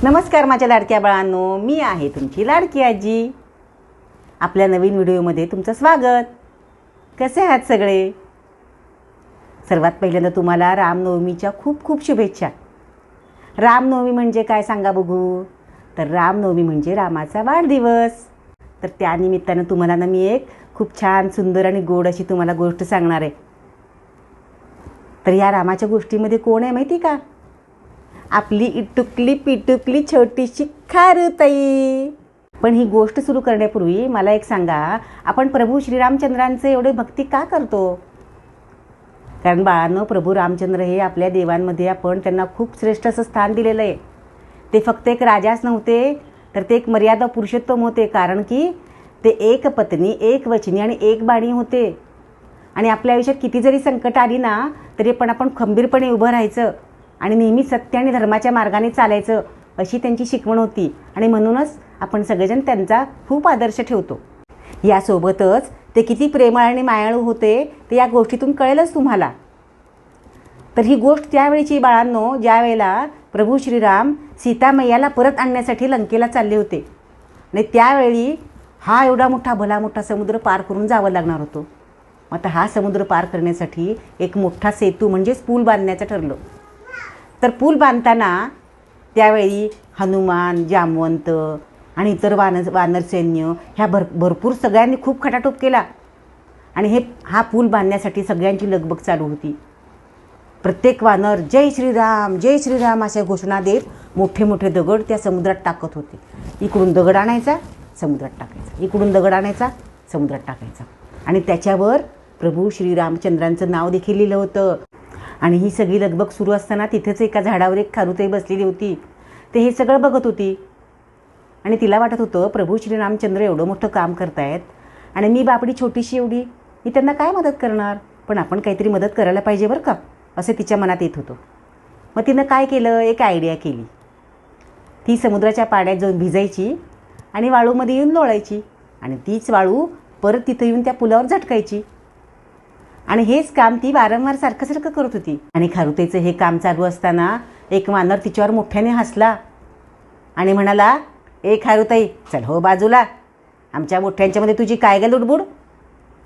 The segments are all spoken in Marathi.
नमस्कार माझ्या लाडक्या बाळांनो, मी आहे तुमची लाडकी आजी. आपल्या नवीन व्हिडिओमध्ये तुमचं स्वागत. कसे आहात सगळे? सर्वात पहिल्यांदा तुम्हाला रामनवमीच्या खूप खूप शुभेच्छा. रामनवमी म्हणजे काय सांगा बघू? तर रामनवमी म्हणजे रामाचा वाढदिवस. तर त्यानिमित्तानं तुम्हाला ना मी एक खूप छान सुंदर आणि गोड अशी तुम्हाला गोष्ट सांगणार आहे. तर या रामाच्या गोष्टीमध्ये कोण आहे माहिती का? आपली इटुकली पिटुकली छोटीशी खारुताई. पण ही गोष्ट सुरू करण्यापूर्वी मला एक सांगा, आपण प्रभू श्रीरामचंद्रांचे एवढे भक्ती का करतो? कारण बाळांनो, प्रभू रामचंद्र हे आपल्या देवांमध्ये आपण त्यांना खूप श्रेष्ठ असं स्थान दिलेलं आहे. ते फक्त एक राजाच नव्हते, तर ते एक मर्यादा पुरुषोत्तम होते. कारण की ते एक पत्नी, एक वचनी आणि एक बाणी होते. आणि आपल्या आयुष्यात किती जरी संकट आली ना, तरी पण आपण खंबीरपणे उभं राहायचं आणि नेहमी सत्य आणि धर्माच्या मार्गाने चालायचं, अशी त्यांची शिकवण होती. आणि म्हणूनच आपण सगळेजण त्यांचा खूप आदर्श ठेवतो. यासोबतच ते किती प्रेमळ आणि मायाळू होते ते या गोष्टीतून कळेलच तुम्हाला. तर ही गोष्ट त्यावेळीची बाळांनो, ज्या वेळेला प्रभू श्रीराम सीतामैयाला परत आणण्यासाठी लंकेला चालले होते. आणि त्यावेळी हा एवढा मोठा भला मोठा समुद्र पार करून जावं लागणार होतं. आता हा समुद्र पार करण्यासाठी एक मोठा सेतू म्हणजेच पूल बांधण्याचं ठरलं. तर पूल बांधताना त्यावेळी हनुमान, जामवंत आणि इतर वानर सैन्य ह्या भरपूर सगळ्यांनी खूप खटाटोप केला. आणि हा पूल बांधण्यासाठी सगळ्यांची लगबग चालू होती. प्रत्येक वानर जय श्रीराम अशा घोषणा देत मोठे मोठे दगड त्या समुद्रात टाकत होते. इकडून दगड आणायचा, समुद्रात टाकायचा, इकडून दगड आणायचा, समुद्रात टाकायचा. आणि त्याच्यावर प्रभू श्रीरामचंद्रांचं नाव देखील लिहिलं होतं. आणि ही सगळी लगबग सुरू असताना तिथेच एका झाडावर एक खारुताई बसलेली होती. ते हे सगळं बघत होती. आणि तिला वाटत होतं, प्रभू श्रीरामचंद्र एवढं मोठं काम करतायत आणि मी बापडी छोटीशी एवढी, मी त्यांना काय मदत करणार? पण आपण काहीतरी मदत करायला पाहिजे बरं का, असं तिच्या मनात येत होतं. मग तिनं काय केलं, एक आयडिया केली. ती समुद्राच्या पाण्यात जाऊन भिजायची आणि वाळूमध्ये येऊन लोळायची. आणि तीच वाळू परत तिथं येऊन त्या पुलावर झटकायची. आणि हेच काम ती वारंवार सारखं करत होती. आणि खारुताईचं हे काम चालू असताना एक वानर तिच्यावर मोठ्याने हसला आणि म्हणाला, ए खारुताई, चल हो बाजूला. आमच्या मोठ्यांच्यामध्ये तुझी काय ग लुडबुड?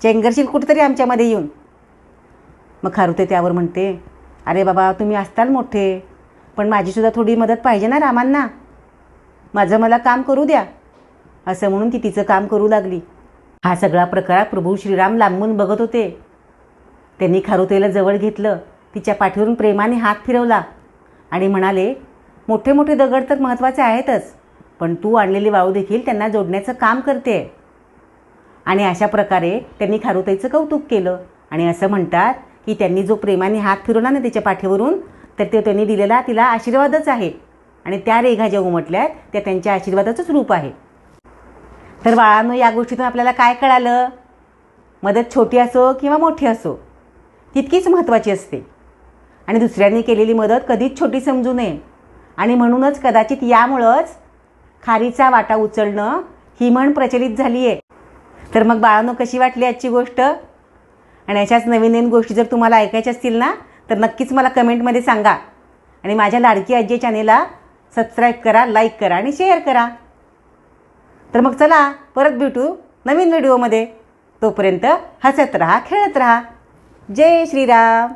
चेंगरशील कुठंतरी आमच्यामध्ये येऊन. मग खारुताई त्यावर म्हणते, अरे बाबा, तुम्ही असताल मोठे, पण माझीसुद्धा थोडी मदत पाहिजे ना रामांना. माझं मला काम करू द्या. असं म्हणून ती तिचं काम करू लागली. हा सगळा प्रकार प्रभू श्रीराम लांबून बघत होते. त्यांनी खारुताईला जवळ घेतलं, तिच्या पाठीवरून प्रेमाने हात फिरवला आणि म्हणाले, मोठे मोठे दगड तर महत्त्वाचे आहेतच, पण तू आणलेली वाळू देखील त्यांना जोडण्याचं काम करते. आणि अशा प्रकारे त्यांनी खारुताईचं कौतुक केलं. आणि असं म्हणतात की त्यांनी जो प्रेमाने हात फिरवला ना तिच्या पाठीवरून, तर ते त्यांनी दिलेला तिला आशीर्वादच आहे. आणि त्या रेघा ज्या उमटल्यात त्या त्यांच्या आशीर्वादाचंच रूप आहे. तर बाळांनो, या गोष्टीतून आपल्याला काय कळालं? मदत छोटी असो किंवा मोठी असो, तितकीच महत्त्वाची असते. आणि दुसऱ्यांनी केलेली मदत कधीच छोटी समजू नये. आणि म्हणूनच कदाचित यामुळंच खारीचा वाटा उचलणं ही म्हण प्रचलित झाली आहे. तर मग बाळांनो, कशी वाटली आजची गोष्ट? आणि अशाच नवीन नवीन गोष्टी जर तुम्हाला ऐकायच्या असतील ना, तर नक्कीच मला कमेंटमध्ये सांगा. आणि माझ्या लाडकी आजी चॅनेलला सबस्क्राईब करा, लाईक करा आणि शेअर करा. तर मग चला, परत भेटू नवीन व्हिडिओमध्ये. तोपर्यंत हसत राहा, खेळत राहा. जय श्रीराम.